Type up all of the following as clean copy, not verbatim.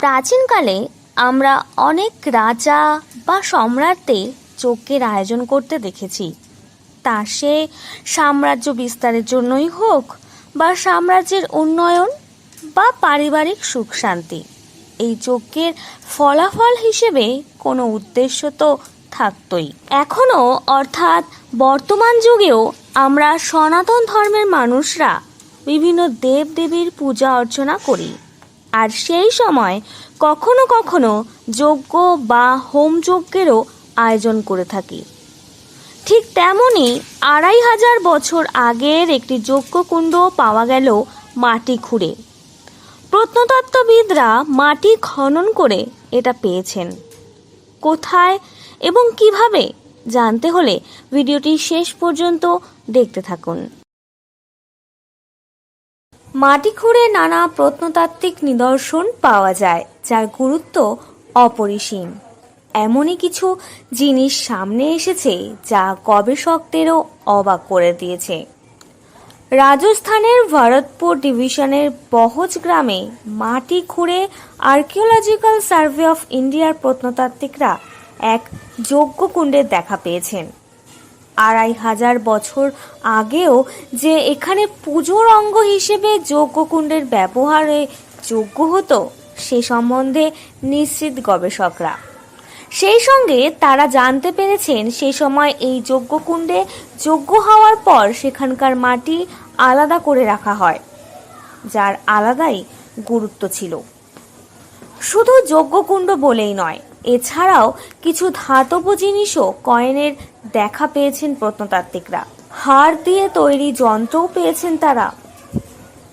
প্রাচীনকালে আমরা অনেক রাজা বা সম্রাটদের যজ্ঞের আয়োজন করতে দেখেছি। তা সে সাম্রাজ্য বিস্তারের জন্যই হোক বা সাম্রাজ্যের উন্নয়ন বা পারিবারিক সুখ শান্তি, এই যজ্ঞের ফলাফল হিসেবে কোনো উদ্দেশ্য তো থাকতই। এখনও অর্থাৎ বর্তমান যুগেও আমরা সনাতন ধর্মের মানুষরা বিভিন্ন দেবদেবীর পূজা অর্চনা করি, আর সেই সময় কখনো কখনো যজ্ঞ বা হোমযজ্ঞেরও আয়োজন করে থাকি। ঠিক তেমনই 2500 বছর আগের একটি যজ্ঞকুণ্ড পাওয়া গেল মাটি খুঁড়ে। প্রত্নতত্ত্ববিদরা মাটি খনন করে এটা পেয়েছেন। কোথায় এবং কিভাবে জানতে হলে ভিডিওটি শেষ পর্যন্ত দেখতে থাকুন। মাটি খুঁড়ে নানা প্রত্নতাত্ত্বিক নিদর্শন পাওয়া যায়, যার গুরুত্ব অপরিসীম। এমনই কিছু জিনিস সামনে এসেছে যা গবেষকদেরও অবাক করে দিয়েছে। রাজস্থানের ভরতপুর ডিভিশনের বহজ গ্রামে মাটি খুঁড়ে আর্কিওলজিক্যাল সার্ভে অফ ইন্ডিয়ার প্রত্নতাত্ত্বিকরা এক যজ্ঞকুণ্ডের দেখা পেয়েছেন। 2500 বছর আগেও যে এখানে পুজোর অঙ্গ হিসেবে যজ্ঞকুণ্ডের ব্যবহারে যজ্ঞ হতো সে সম্বন্ধে নিশ্চিত গবেষকরা। সেই সঙ্গে তারা জানতে পেরেছেন সে সময় এই যজ্ঞকুণ্ডে যজ্ঞ হওয়ার পর সেখানকার মাটি আলাদা করে রাখা হয়, যার আলাদাই গুরুত্ব ছিল। শুধু যজ্ঞকুণ্ড বলেই নয়, এছাড়াও কিছু ধাতব জিনিসও কয়েনের দেখা পেয়েছেন প্রত্নতাত্ত্বিকরা। হাড় দিয়ে তৈরি যন্ত্রও পেয়েছেন তারা।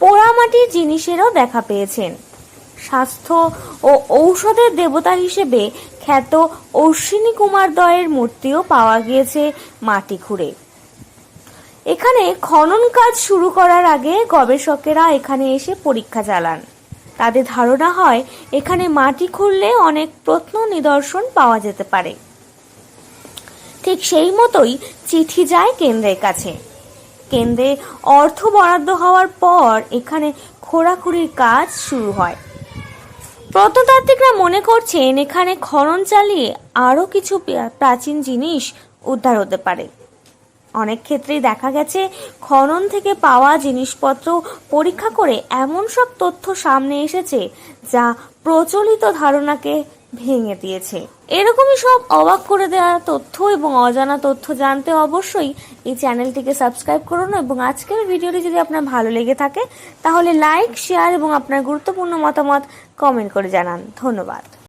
পোড়ামাটির জিনিসেরও দেখা পেয়েছেন। স্বাস্থ্য ও ঔষধের দেবতা হিসেবে খ্যাত অশ্বিনী কুমার দয়ের মূর্তিও পাওয়া গিয়েছে মাটি খুঁড়ে। এখানে খনন কাজ শুরু করার আগে গবেষকেরা এখানে এসে পরীক্ষা চালান। তাদের ধারণা হয় এখানে মাটি খুঁড়লে অনেক প্রত্ন নিদর্শন পাওয়া যেতে পারে। ঠিক সেই মতোই চিঠি যায় কেন্দ্রের কাছে। কেন্দ্রে অর্থ বরাদ্দ হওয়ার পর এখানে খোঁড়াখুড়ির কাজ শুরু হয়। প্রত্নতাত্ত্বিকরা মনে করছেন এখানে খনন চালিয়ে আরও কিছু প্রাচীন জিনিস উদ্ধার হতে পারে। অনেক ক্ষেত্রেই দেখা গেছে খনন থেকে পাওয়া জিনিসপত্র পরীক্ষা করে এমন সব তথ্য সামনে এসেছে যা প্রচলিত ধারণাকে ভেঙে দিয়েছে। এরকমই সব অবাক করে দেওয়া তথ্য এবং অজানা তথ্য জানতে অবশ্যই এই চ্যানেলটিকে সাবস্ক্রাইব করুন এবং আজকের ভিডিওটি যদি আপনার ভালো লেগে থাকে তাহলে লাইক, শেয়ার এবং আপনার গুরুত্বপূর্ণ মতামত কমেন্ট করে জানান। ধন্যবাদ।